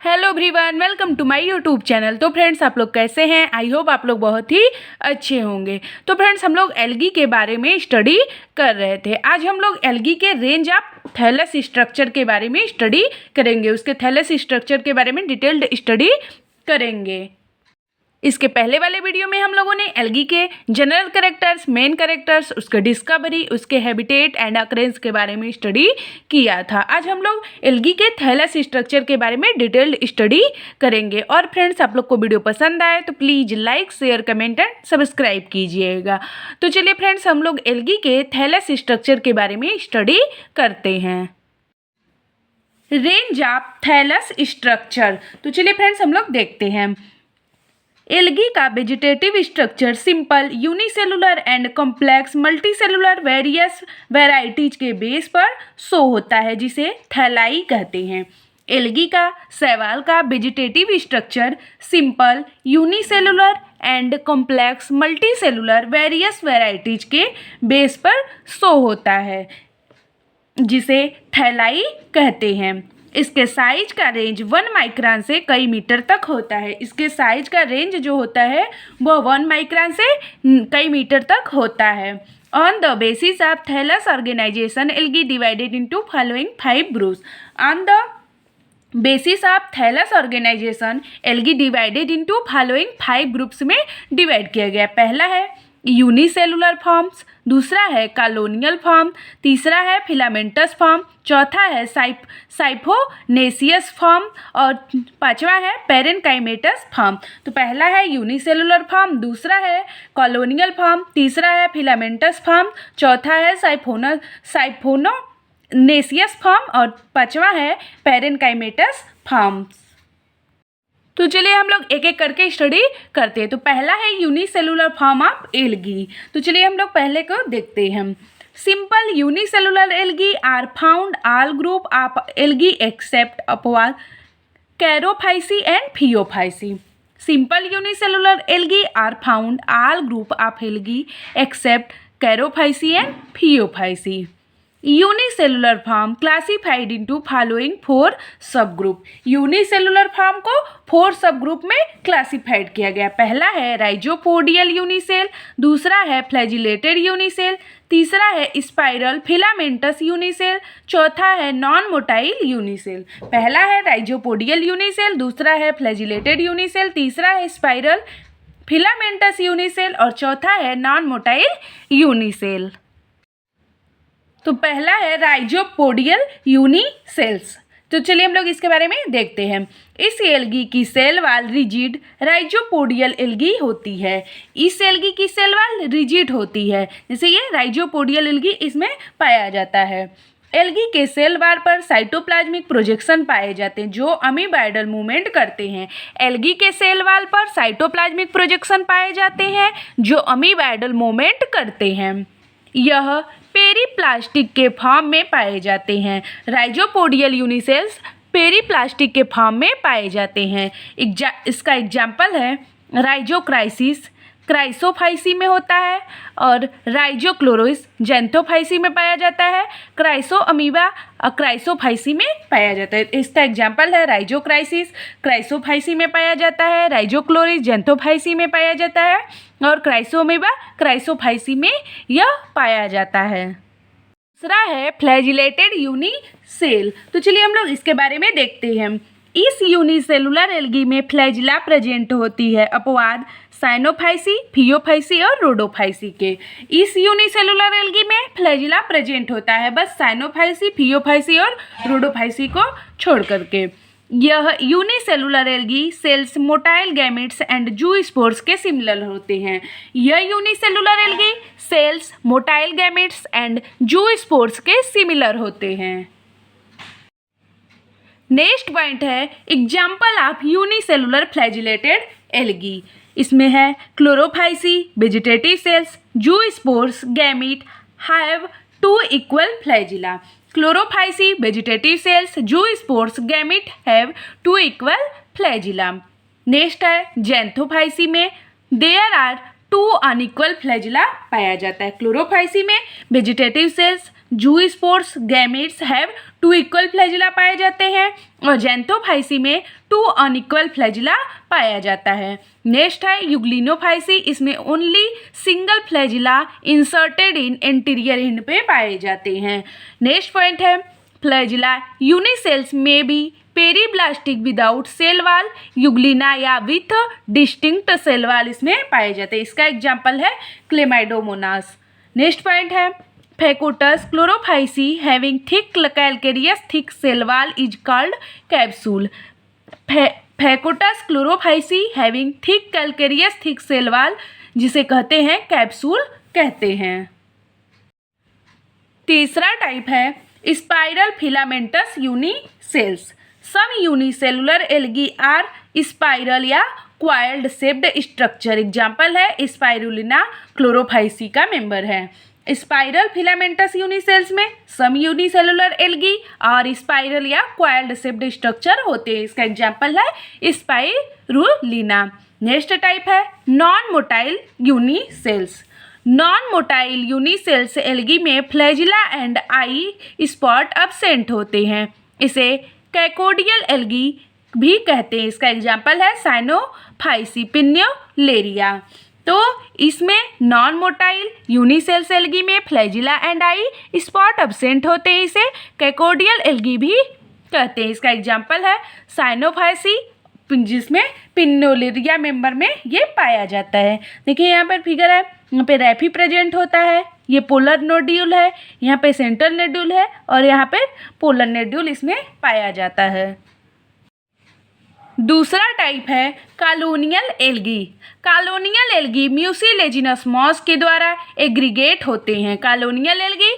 Hello everyone, welcome to my YouTube channel. तो friends, आप लोग कैसे हैं? आई होप आप लोग बहुत ही अच्छे होंगे। तो फ्रेंड्स, हम लोग एल्गी के बारे में स्टडी कर रहे थे। आज हम लोग एल्गी के रेंज ऑफ थैलस स्ट्रक्चर के बारे में स्टडी करेंगे। उसके थैलस स्ट्रक्चर के बारे में डिटेल्ड स्टडी करेंगे। इसके पहले वाले वीडियो में हम लोगों ने एल्गी के जनरल कैरेक्टर्स, मेन कैरेक्टर्स, उसके डिस्कवरी, उसके हैबिटेट एंड अकरेंस के बारे में स्टडी किया था। आज हम लोग एल्गी के थैलस स्ट्रक्चर के बारे में डिटेल्ड स्टडी करेंगे। और फ्रेंड्स, आप लोग को वीडियो पसंद आए तो please like, share, comment and subscribe कीजिएगा। तो चलिए फ्रेंड्स, हम लोग एल्गी के थैलस स्ट्रक्चर के बारे में स्टडी करते हैं। Range of thallus structure. तो चलिए फ्रेंड्स, हम लोग देखते हैं। एल्गी का vegetative structure simple, unicellular and complex multicellular various varieties के बेस पर शो होता है, जिसे थैलाई कहते हैं। एल्गी का शैवाल का vegetative structure simple, unicellular and complex multicellular various varieties के बेस पर शो होता है, जिसे थैलाई कहते हैं। इसके साइज का रेंज 1 माइक्रोन से कई मीटर तक होता है। इसके साइज का रेंज जो होता है वह 1 माइक्रोन से कई मीटर तक होता है। On the basis of thallus organisation, algae divided into following 5 groups. On the basis of thallus organisation, algae divided into following 5 groups में डिवाइड किया गया। पहला है यूनिसेलुलर फॉर्म्स, दूसरा है कॉलोनियल फॉर्म, तीसरा है फिलामेंटस फॉर्म, चौथा है साइफोनेसियस फॉर्म और पांचवा है पेरेनकाइमेटस फॉर्म। तो पहला है यूनिसेलुलर फॉर्म, दूसरा है कॉलोनियल फॉर्म, तीसरा है फिलामेंटस फॉर्म, चौथा है साइफोनेसियस फॉर्म और पांचवा है पेरेनकाइमेटस फॉर्म। तो चलिए हम लोग एक एक करके स्टडी करते हैं। तो पहला है यूनिसेलुलर फॉर्म ऑफ एल्गी। तो चलिए हम लोग पहले को देखते हैं। Simple unicellular algae are found all group of algae except अपवाद charophyceae and phaeophyceae. Simple unicellular algae are found all group of algae except charophyceae and phaeophyceae. Unicellular form classified into following 4 sub group. Unicellular form को 4 sub group में classified किया गया। पहला है राइजोपोडियल unicell, दूसरा है flagellated unicell, तीसरा है स्पाइरल फिलामेंटस यूनिसेल, चौथा है नॉन मोटाइल यूनिसेल। पहला है राइजोपोडियल यूनिसेल, दूसरा है फ्लैजिलेटेड यूनिसेल, तीसरा है स्पाइरल फिलामेंटस यूनिसेल और चौथा है नॉन मोटाइल यूनिसेल। तो पहला है राइजोपोडियल यूनिसेल्स। तो चलिए हम लोग इसके बारे में देखते हैं। इस एल्गी की सेल वाल रिजिड राइजोपोडियल एल्गी होती है। इस एल्गी की सेल वाल रिजिड होती है, जैसे ये राइजोपोडियल एल्गी इसमें पाया जाता है। एल्गी के सेल वाल पर साइटोप्लाज्मिक प्रोजेक्शन पाए जाते हैं, जो अमीबाइडल मूवमेंट करते हैं। एल्गी के सेल वाल पर साइटोप्लाज्मिक प्रोजेक्शन पाए जाते हैं, जो अमीबाइडल मूवमेंट करते हैं। यह पेरीप्लास्टिक के फॉर्म में पाए जाते हैं। राइजोपोडियल यूनिसेल्स पेरीप्लास्टिक के फॉर्म में पाए जाते हैं। इसका एग्जाम्पल है राइजोक्राइसिस, क्राइसोफाइसी में होता है, और राइजोक्लोरोइस जेंथोफाइसी में पाया जाता है। क्राइसो अमीबा क्राइसोफाइसी में पाया जाता है। इसका एग्जाम्पल है राइजोक्राइसिस, क्राइसोफाइसी में पाया जाता है, राइजोक्लोरिस जेंथोफाइसी में पाया जाता है और क्राइसो अमीबा क्राइसोफाइसी में यह पाया जाता है। दूसरा है फ्लैजिलेटेड यूनिसेल। तो चलिए हम लोग इसके बारे में देखते हैं। इस यूनिसेलुलर एल्गी में फ्लैजिला प्रेजेंट होती है, अपवाद साइनोफाइसी, फियोफाइसी और रोडोफाइसी के। इस यूनिसेलुलर एल्गी में फ्लैजिला प्रेजेंट होता है, बस साइनोफाइसी, फियोफाइसी और रोडोफाइसी को छोड़ करके। यह unicellular algae cells motile gametes and zoospores के सिमिलर होते हैं। यह unicellular algae cells motile gametes and zoospores के सिमिलर होते हैं। नेक्स्ट पॉइंट है example of unicellular flagellated algae. इसमें है chlorophyceae, vegetative cells, zoospores gamete have 2 equal flagella. Chlorophyceae, vegetative cells, zoospores gamete have 2 equal flagella. Next है xanthophyceae में there are 2 unequal flagella पाया जाता है। Chlorophyceae में vegetative cells, zoospores gametes have 2 equal flagella पाए जाते हैं और जेंथोफाइसी में 2 अनइक्वल फ्लैजिला पाया जाता है। नेक्स्ट है यूग्लिनोफाइसी, इसमें only single flagella inserted in anterior hind पे पाए जाते हैं। नेक्स्ट पॉइंट है फ्लैजिला यूनिसेल्स में be periplastic without cell wall, euglena या विथ डिस्टिंक्ट सेल वाल इसमें पाए जाते हैं। इसका एग्जाम्पल है क्लेमाइडोमोनास। नेक्स्ट पॉइंट है phacotus chlorophyceae having thick calcareous thick cell wall is called capsule. Phacotus chlorophyceae having thick calcareous thick cell wall जिसे कहते हैं कैप्सूल कहते हैं। तीसरा टाइप है spiral filamentous unicells. Some unicellular algae are spiral या coiled shaped structure. Example है spirulina chlorophyceae का मेंबर है। स्पाइरल फिलामेंटस यूनिसेल्स में सम यूनिसेलुलर एल्गी और स्पाइरल या क्वाइल्ड शेप्ड स्ट्रक्चर होते हैं। इसका एग्जाम्पल है स्पाइरुलिना। नेक्स्ट टाइप है non motile unicells. Non motile unicells algae में flagella and eye spot absent होते हैं। इसे कैकोडियल एल्गी भी कहते हैं। इसका एग्जाम्पल है साइनोफाइसी पिन्योलेरिया। तो इसमें नॉन मोटाइल यूनिसेल्स एल्गी में flagella and eye spot absent होते हैं। इसे कैकोडियल एल्गी भी कहते हैं। इसका एग्जाम्पल है साइनोफाइसी जिसमें पिन्योलेरिया मेंबर में ये पाया जाता है। देखिए यहाँ पर फिगर है, यहाँ पे रैफी प्रेजेंट होता है, ये पोलर नोड्यूल है, यहाँ पे सेंट्रल नोड्यूल है और यहाँ पे पोलर नोड्यूल इसमें पाया जाता है। दूसरा टाइप है colonial algae. Colonial algae mucilaginous mass के द्वारा एग्रीगेट होते हैं। कॉलोनियल एल्गी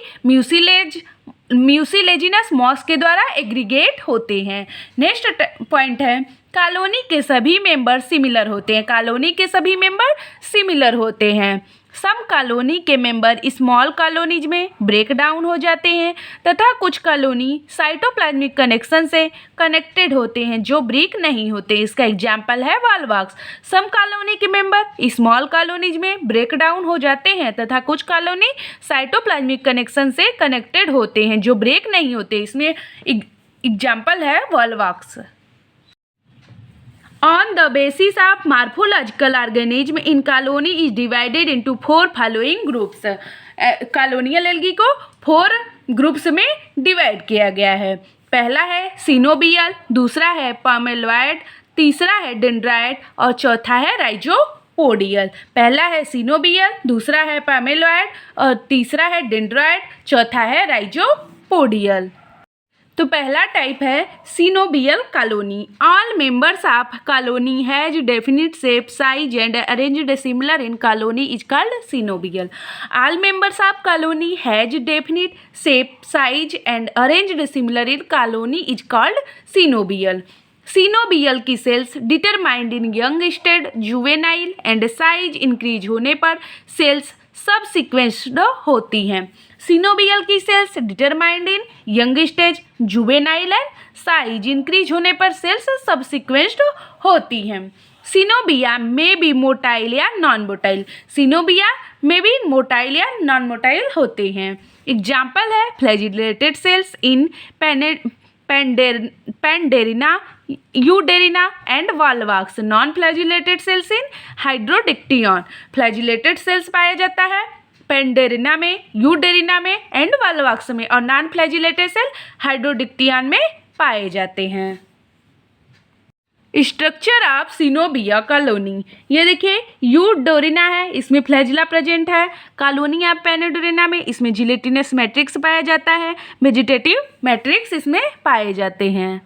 म्यूसिलेजिनस मॉस के द्वारा एग्रीगेट होते हैं। नेक्स्ट पॉइंट है कॉलोनी के सभी मेंबर सिमिलर होते हैं। कॉलोनी के सभी मेंबर सिमिलर होते हैं। सम कॉलोनी के मेंबर स्मॉल कॉलोनीज में ब्रेक डाउन हो जाते हैं तथा कुछ कॉलोनी साइटोप्लाज्मिक कनेक्शन से कनेक्टेड होते हैं जो ब्रेक नहीं होते। इसका एग्जाम्पल है वॉलवॉक्स। सम कॉलोनी के मेंबर स्मॉल कॉलोनीज में ब्रेक डाउन हो जाते हैं तथा कुछ कॉलोनी साइटोप्लाज्मिक कनेक्शन से कनेक्टेड होते हैं जो ब्रेक नहीं होते। इसमें एग्जाम्पल है Volvox. On the basis of morphological organism in colony is divided into 4 following groups. Colonial algae को 4 ग्रुप्स में डिवाइड किया गया है। पहला है सिनोबियल, दूसरा है पामेलॉयड, तीसरा है डेंड्राइट और चौथा है राइजोपोडियल। पहला है सिनोबियल, दूसरा है पामेलॉयड और तीसरा है डेंड्राइट, चौथा है राइजोपोडियल। तो पहला टाइप है coenobial colony. All members of colony has definite shape size and arranged similar in colony is called coenobial. All members of colony has definite shape size and arranged similar in colony is called coenobial. Coenobial की cells determined in young stage juvenile and size increase होने पर cells sub sequenced होती हैं। Coenobial की cells determined in young stage juvenile and size increase होने पर cells sub sequenced होती हैं। सिनोबिया में भी मोटाइल या नॉन मोटाइल। सिनोबिया में भी मोटाइल या नॉन मोटाइल होते हैं। एग्जाम्पल है flagellated cells in pandorina, eudorina and volvox. Non flagellated cells in hydrodictyon. Flagellated cells पाया जाता है पेंडेरिना में, यूडेरिना में एंड वॉलवॉक्स में और नॉन फ्लैजिलेटेड सेल हाइड्रोडिक्टियन में पाए जाते हैं। Structure of coenobia colony. ये देखिए यूडोरिना है, इसमें फ्लैजिला प्रेजेंट है। कॉलोनी ऑफ पेनेडोरिना में इसमें जिलेटिनस मैट्रिक्स पाया जाता है। वेजिटेटिव मैट्रिक्स इसमें पाए जाते हैं।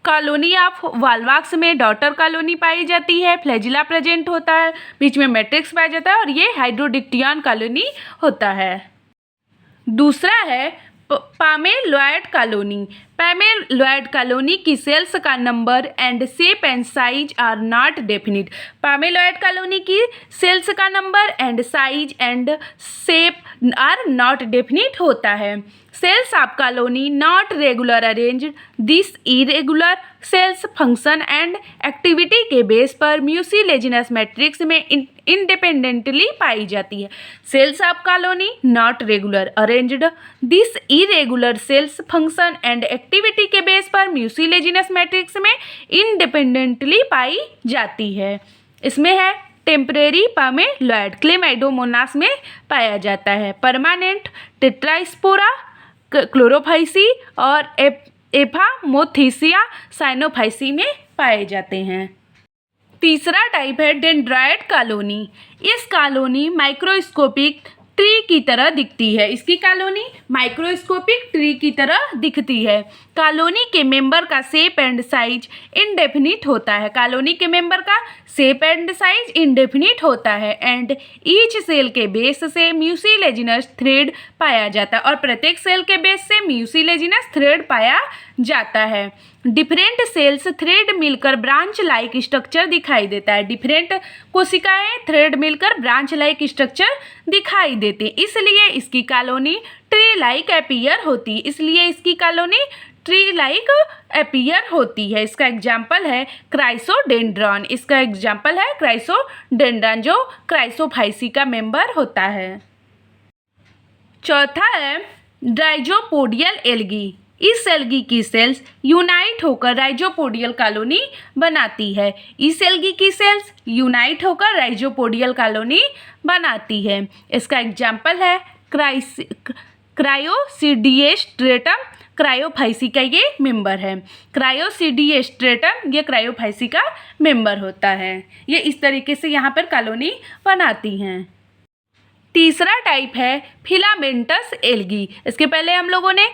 कॉलोनी ऑफ वॉलवॉक्स में डॉटर कॉलोनी पाई जाती है, फ्लैजिला प्रेजेंट होता है, बीच में मैट्रिक्स पाया जाता है और ये हाइड्रोडिक्टियन कॉलोनी होता है। दूसरा है पामेलॉयड कॉलोनी। पामेलॉयड कॉलोनी की सेल्स का number and shape and size are not definite. Palmelloid colony की सेल्स का number and size and shape are not definite होता है। cells of colony not regular arranged. This irregular cells function and activity के base पर mucilaginous matrix में independently पाई जाती है. cells of colony not regular arranged. This irregular cells function and activity के base पर mucilaginous matrix में independently पाई जाती है. इसमें है टेम्परेरी पामेलॉयड क्लेमाइडोमोनास में पाया जाता है. परमानेंट टेट्रास्पोरा क्लोरोफाइसी और एफामोथिसिया साइनोफाइसी में पाए जाते हैं. तीसरा टाइप है डेंड्राइट कॉलोनी. इस कॉलोनी माइक्रोस्कोपिक ट्री की तरह दिखती है. इसकी कॉलोनी माइक्रोस्कोपिक ट्री की तरह दिखती है. कॉलोनी के मेंबर का शेप एंड साइज इनडेफिनिट होता है. कॉलोनी के मेंबर का शेप एंड साइज इनडेफिनिट होता है. एंड ईच सेल के बेस से म्यूसिलेजिनस थ्रेड पाया जाता है और प्रत्येक सेल के बेस से म्यूसिलेजिनस थ्रेड पाया जाता है. डिफरेंट सेल्स थ्रेड मिलकर ब्रांच लाइक स्ट्रक्चर दिखाई देता है. डिफरेंट कोशिकाएं थ्रेड मिलकर ब्रांच लाइक स्ट्रक्चर दिखाई देती हैं. इसलिए इसकी कॉलोनी ट्री लाइक अपीयर होती है. इसलिए इसकी कॉलोनी ट्री लाइक अपीयर होती है. इसका एग्जाम्पल है क्राइसोडेंड्रॉन. इसका एग्जाम्पल है क्राइसोडेंड्रॉन जो क्राइसोफाइसी का मेंबर होता है. चौथा है राइजोपोडियल एल्गी. इस एल्गी की सेल्स यूनाइट होकर राइजोपोडियल कॉलोनी बनाती है. इस एल्गी की सेल्स यूनाइट होकर राइजोपोडियल कॉलोनी बनाती है. इसका एग्जाम्पल है क्रायोसिडिएस्ट्रेटम. क्रायोफाइसी का ये मेंबर है. क्रायोसिडिएस्ट्रेटम ये क्रायोफाइसी का मेंबर होता है. ये इस तरीके से यहाँ पर कॉलोनी बनाती हैं. तीसरा टाइप है फिलामेंटस एल्गी. इसके पहले हम लोगों ने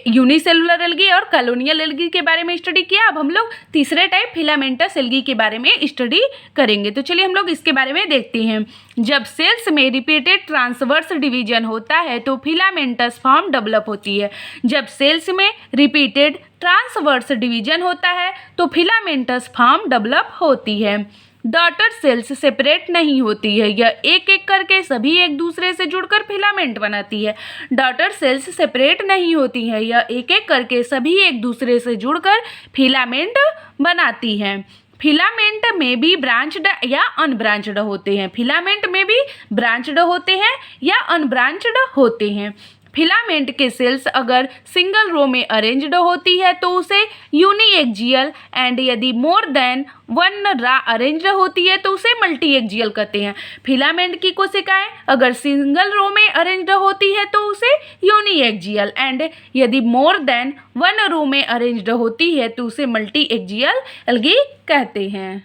यूनिसेलुलर एल्गी और कॉलोनियल एल्गी के बारे में स्टडी किया. अब हम लोग तीसरे टाइप फिलामेंटस एल्गी के बारे में स्टडी करेंगे. तो चलिए हम लोग इसके बारे में देखते हैं. जब सेल्स में रिपीटेड ट्रांसवर्स डिवीजन होता है तो फिलामेंटस फॉर्म डेवलप होती है. जब सेल्स में रिपीटेड ट्रांसवर्स डिवीजन होता है तो फिलामेंटस फॉर्म डेवलप होती है. डॉटर सेल्स सेपरेट नहीं होती है. यह एक एक करके सभी एक दूसरे से जुड़कर फिलामेंट बनाती है. डॉटर सेल्स सेपरेट नहीं होती है. यह एक एक करके सभी एक दूसरे से जुड़कर फिलामेंट बनाती है. फिलामेंट में भी ब्रांच्ड या अनब्रांच्ड होते हैं. फिलामेंट में भी ब्रांच्ड होते हैं या अनब्रांच्ड होते हैं. फिलामेंट के सेल्स अगर सिंगल रो में अरेंज्ड होती है तो उसे यूनिएक्जियल एंड यदि मोर देन वन रा अरेंज्ड होती है तो उसे मल्टी एक्जियल कहते हैं. फिलामेंट की कोशिकाएं अगर सिंगल रो में अरेंज्ड होती है तो उसे यूनिएक्जियल एंड यदि मोर देन वन रो में अरेंज्ड होती है तो उसे मल्टी एक्जियल एल्गी कहते हैं.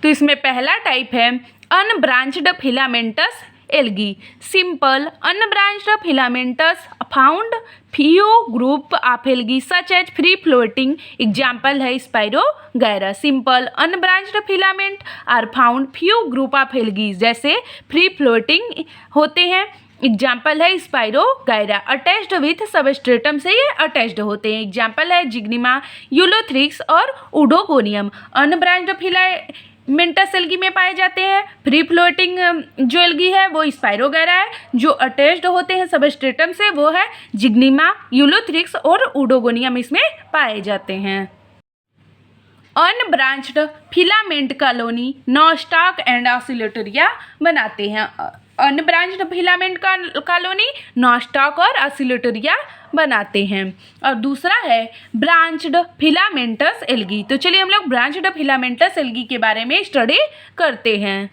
तो इसमें पहला टाइप है unbranched filamentous algae. Simple unbranched filamentous found few group of algae such as free floating. Example है spirogyra. Simple unbranched filament are found few group of algae जैसे फ्री फ्लोटिंग होते हैं. एग्जाम्पल है स्पाइरोगैरा. अटैच्ड विथ सबस्ट्रेटम से ये attached होते हैं. Example है जिग्निमा यूलोथ्रिक्स और उडोगोनियम. अनब्रांच्ड फिलामेंटस एल्गी में पाए जाते हैं. फ्री फ्लोटिंग जो एल्गी है वो स्पाइरोगैरा है. जो अटैच्ड होते हैं सबस्ट्रेटम से वो है जिग्निमा यूलोथ्रिक्स और उडोगोनियम इसमें पाए जाते हैं. Unbranched filament colony nostoc and oscillatoria बनाते हैं. अनब्रांच्ड फिलामेंट कॉलोनी नॉस्टॉक और ऑसिलेटरिया बनाते हैं. और दूसरा है ब्रांच्ड फिलामेंटस एल्गी. तो चलिए हम लोग ब्रांच्ड फिलामेंटस एल्गी के बारे में स्टडी करते हैं.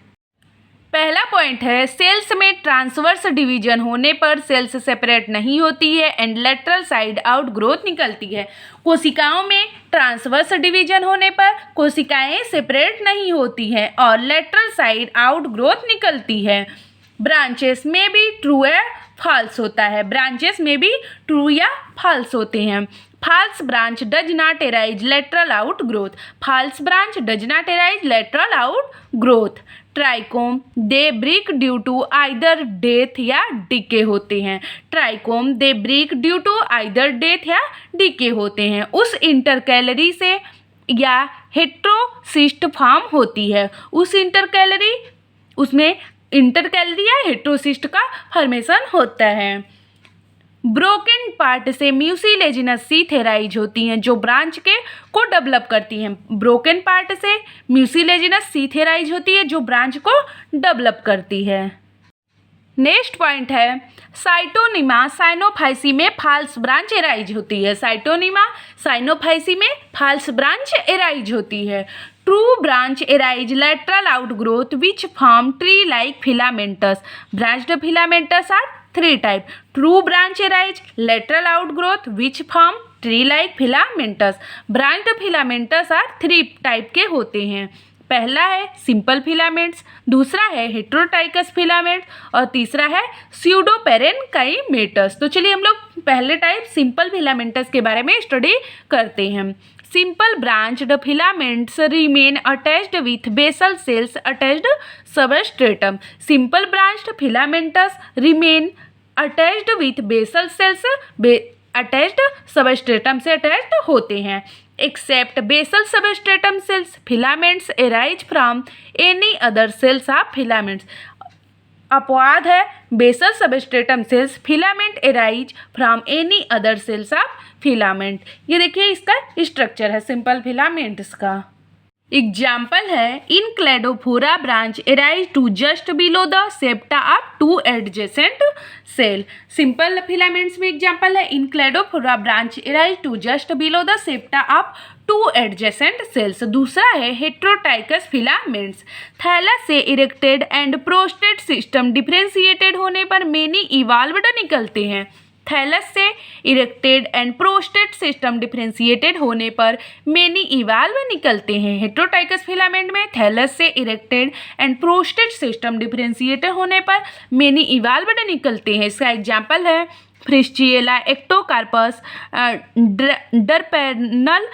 पहला पॉइंट है सेल्स में ट्रांसवर्स डिवीजन होने पर सेल्स सेपरेट नहीं होती है and lateral side out growth निकलती है. कोशिकाओं में ट्रांसवर्स डिवीजन होने पर कोशिकाएं सेपरेट नहीं होती हैं और लेटरल साइड आउट ग्रोथ निकलती है. ब्रांचेस में भी ट्रू या फॉल्स होता है. ब्रांचेस में भी ट्रू या फॉल्स होते हैं. False branch does not arise lateral outgrowth. False branch does not arise lateral outgrowth. Trichome they break due to either death या डिके होते हैं. Trichome they break due to either death या decay होते हैं. उस intercalary से या heterocyst form होती है. उस इंटरकैलरी उसमें इंटरकैलरी या हेट्रोसिस्ट का फॉर्मेशन होता है. ब्रोकन पार्ट से म्यूसिलेजिनस सीथ एराइज होती हैं जो ब्रांच के को डेवलप करती हैं। ब्रोकन पार्ट से म्यूसिलेजिनस सीथ एराइज होती है जो ब्रांच को डेवलप करती है। नेक्स्ट पॉइंट है साइटोनिमा साइनोफाइसी में फाल्स ब्रांच एराइज होती है। साइटोनिमा साइनोफाइसी में फाल्स ब्रांच एराइज होती है। True branch arise lateral outgrowth which form tree like filamentous. Branched filamentous are three type. True branch arise lateral outgrowth which form tree like filamentous. Branched filamentous are three type के होते हैं। पहला है simple filaments, दूसरा है heterotrichous filaments और तीसरा है स्यूडोपेरेनकाइमेटस। तो चलिए हम लोग पहले टाइप सिंपल फिलामेंटस के बारे में स्टडी करते हैं। Simple branched filaments remain attached with basal cells attached substratum. Simple branched filamentous remain attached with basal cells attached substratum से अटैच्ड होते हैं। Except basal substratum cells filaments arise from any other cells of filaments. अपवाद है basal substratum cells filament arise from any other cells of filament. ये देखिए इसका structure है simple filaments का। एग्जाम्पल है in cladophora branch arise to just below the septa of two adjacent cell. Simple filaments में example है in cladophora branch arise to just below the septa of two adjacent cells. दूसरा है heterotrichous filaments. Thallus से erected and prostrate system differentiated होने पर many evolved निकलते हैं। Thallus से erected and prostrate system differentiated होने पर मेनी इवाल्व निकलते हैं। हेट्रोटाइकस फिलामेंट में थैलस से erected and prostrate system differentiated होने पर मेनी इवाल्व्ड निकलते हैं। इसका एग्जाम्पल है फ्रिस्चिएला एक्टोकार्पस, डरपेनल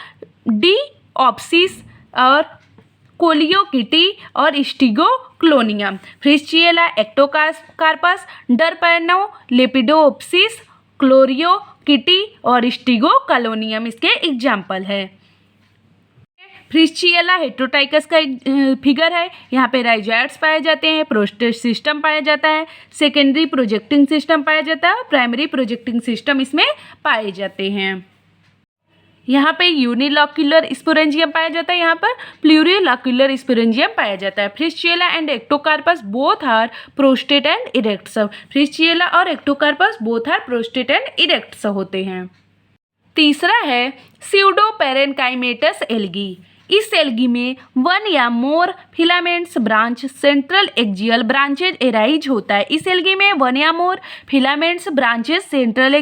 डीओप्सिस और कोलियोकिटी और स्टिगोक्लोनियम। फ्रिस्चिएला एक्टोकार्पस, डरपेनो लेपिडोप्सिस, क्लोरियोकिटी और स्टिगोक्लोनियम इसके एग्जाम्पल है। फ्रिस्चिएला हेट्रोटाइकस का फिगर है। यहाँ पे राइजोइड्स पाए जाते हैं, प्रोस्टेट सिस्टम पाया जाता है, सेकेंडरी प्रोजेक्टिंग सिस्टम पाया जाता है, प्राइमरी प्रोजेक्टिंग सिस्टम इसमें पाए जाते हैं। यहाँ पे यूनिलॉक्यूलर स्पोरेंजियम पाया जाता है, यहाँ पर प्लूरिलॉक्यूलर स्पोरेंजियम पाया जाता है। Fritschiella and ectocarpus both are prostrate and erects. Fritschiella और ectocarpus both are prostrate and erects होते हैं। तीसरा है स्यूडोपेरेनकाइमेटस एल्गी। इस एल्गी में वन या more filaments branch central axial branches arise होता है। इस एल्गी में वन या more filaments branches central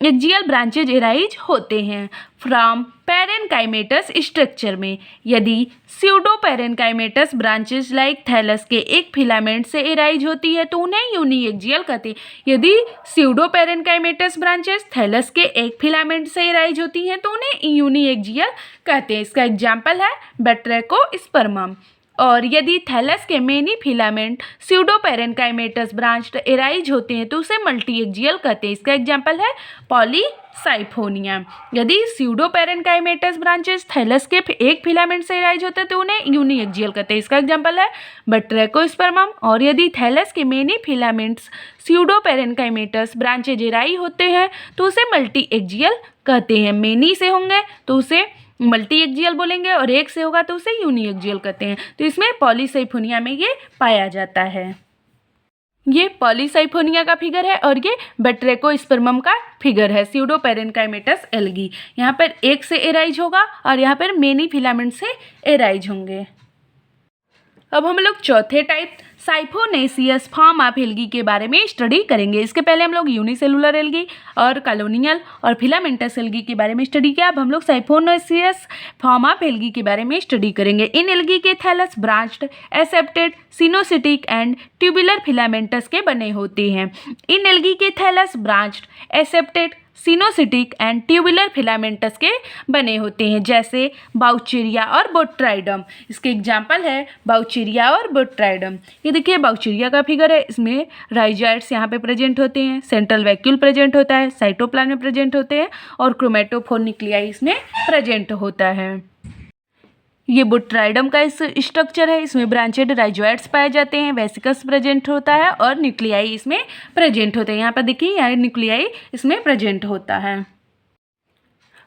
axial branches arise होते हैं फ्रॉम पेरेनकाइमेटस स्ट्रक्चर में। यदि स्यूडोपेरेनकाइमेटस ब्रांचेज लाइक थैलस के एक फिलामेंट से एराइज होती है तो उन्हें यूनिएक्जियल कहते हैं। यदि स्यूडोपेरेनकाइमेटस ब्रांचेज थैलस के एक फिलामेंट से एराइज होती हैं तो उन्हें यूनिएक्जियल कहते हैं। इसका एग्जाम्पल है बैट्रेकोस्पर्मम। और यदि थैलस के मेनी फिलामेंट स्यूडोपेरेनकाइमेटस ब्रांच्ड एराइज होते हैं तो उसे मल्टीएक्जियल कहते हैं। इसका एग्जाम्पल है पॉलीसाइफोनिया। यदि स्यूडोपेरेनकाइमेटस ब्रांचेस थैलस के एक फिलामेंट से एराइज होते हैं तो उन्हें यूनिएक्जियल कहते हैं। इसका एग्जाम्पल है बैट्रेकोस्पर्मम। और यदि थैलस के मेनी फिलामेंट्स स्यूडोपेरेनकाइमेटस ब्रांचेज एराइज होते हैं तो उसे मल्टीएक्जियल कहते हैं। मेनी से होंगे तो उसे मल्टीएक्जियल बोलेंगे और एक से होगा तो उसे यूनिएक्जियल कहते हैं। तो इसमें पॉलीसाइफोनिया में ये पाया जाता है। ये पॉलीसाइफोनिया का फिगर है और ये बैट्रेकोस्पर्मम का फिगर है। स्यूडोपेरेनकाइमेटस एल्गी यहाँ पर एक से एराइज होगा और यहाँ पर मेनी फिलामेंट से एराइज होंगे। अब हम लोग चौथे टाइप साइफोनेसियस फॉर्म ऑफ एल्गी के बारे में स्टडी करेंगे। इसके पहले हम लोग यूनिसेलुलर एल्गी और कॉलोनियल और फिलामेंटस एल्गी के बारे में स्टडी किया। अब हम लोग साइफोनेसियस फॉर्म ऑफ एल्गी के बारे में स्टडी करेंगे। इन एल्गी के thallus branched, aseptate, coenocytic and tubular filamentous के बने होते हैं। इन एल्गी के thallus branched, aseptate, coenocytic and tubular filamentous के बने होते हैं जैसे बाउचीरिया और बोट्राइडम। इसके एग्जाम्पल है बाउचीरिया और बोट्राइडम। ये देखिए बाउचीरिया का फिगर है। इसमें राइजोइड्स यहाँ पे प्रेजेंट होते हैं, सेंट्रल वैक्यूल प्रेजेंट होता है, साइटोप्लाज्म प्रेजेंट होते हैं और क्रोमेटोफोर न्यूक्लियाई इसमें प्रेजेंट होता है। ये बुट्राइडम का इस स्ट्रक्चर है। इसमें ब्रांचेड राइजोइड्स पाए जाते हैं, वेसिकल्स प्रेजेंट होता है और न्यूक्लियाई इसमें प्रेजेंट होते हैं। यहाँ पर देखिए यहाँ न्यूक्लियाई इसमें प्रेजेंट होता है।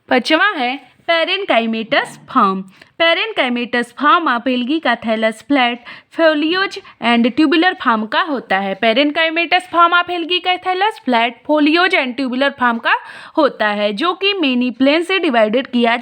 5वां है parenchymatous form. Parenchymatous form of algae का thallus flat foliose and tubular form का होता है। पेरेनकाइमेटस फॉर्म ऑफ एल्गी का thallus flat foliose and tubular form का होता है, जो कि मेनी प्लेन से डिवाइडेड किया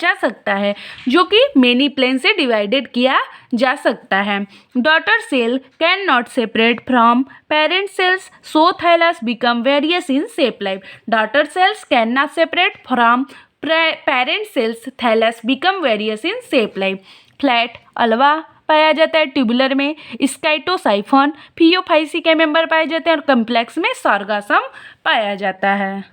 जा सकता है, daughter cell cannot separate from parent cells, so thallus become various in shape life. Daughter cells cannot separate from parent cells, thallus become various in shape life. Flat Ulva पाया जाता है, tubular में स्काइटोसाइफॉन, Phaeophyceae के member पाए जाते हैं और complex में सॉर्गासम पाया जाता है।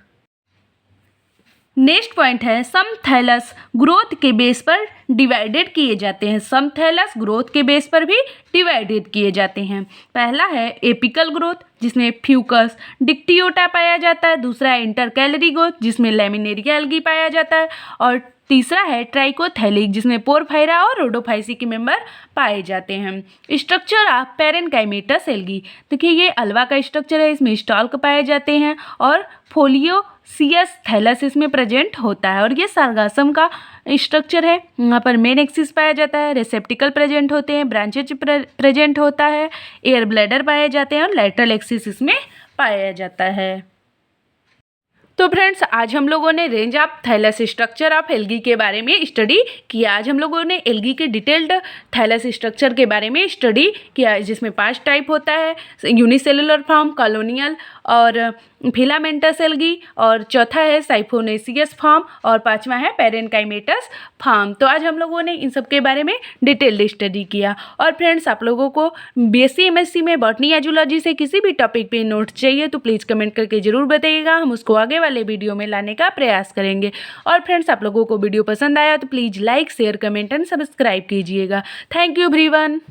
नेक्स्ट पॉइंट है सम थैलस ग्रोथ के बेस पर डिवाइडेड किए जाते हैं। सम थैलस ग्रोथ के बेस पर भी डिवाइडेड किए जाते हैं। पहला है एपिकल ग्रोथ, जिसमें फ्यूकस डिक्टियोटा पाया जाता है। दूसरा है इंटरकैलरी ग्रोथ, जिसमें लैमिनेरिया एल्गी पाया जाता है। और तीसरा है ट्राइकोथैलिक, जिसमें पोरफायरा और रोडोफाइसी के मेंबर पाए जाते हैं। स्ट्रक्चर ऑफ पेरेनकाइमेटस एल्गी, देखिए ये अल्वा का स्ट्रक्चर है, इसमें स्टॉल्क पाए जाते हैं और फोलियोसियस थैलस इसमें प्रेजेंट होता है। और ये सार्गासम का स्ट्रक्चर है, यहाँ पर मेन एक्सिस पाया जाता है, रिसेप्टिकल प्रेजेंट होते हैं, ब्रांचेज प्रेजेंट होता है, एयर ब्लैडर पाए जाते हैं और लेटरल एक्सिस इसमें पाया जाता है। तो फ्रेंड्स आज हम लोगों ने range of thallus structure of algae के बारे में स्टडी किया। आज हम लोगों ने एल्गी के डिटेल्ड थैलस स्ट्रक्चर के बारे में स्टडी किया, जिसमें 5 टाइप होता है, यूनिसेलुलर फॉर्म, कॉलोनियल और फिलामेंटस एल्गी, और चौथा है साइफोनेसियस फॉर्म और 5वां है पेरेनकाइमेटस फॉर्म। तो आज हम लोगों ने इन सब के बारे में डिटेल्ड स्टडी किया। और फ्रेंड्स आप लोगों को बीएससी एमएससी में बॉटनी या जूलॉजी से किसी भी टॉपिक पे नोट चाहिए तो प्लीज़ कमेंट करके ज़रूर बताइएगा, हम उसको आगे वाले वीडियो में लाने का प्रयास करेंगे। और फ्रेंड्स आप लोगों को वीडियो पसंद आया तो please like share comment and subscribe कीजिएगा। Thank you everyone.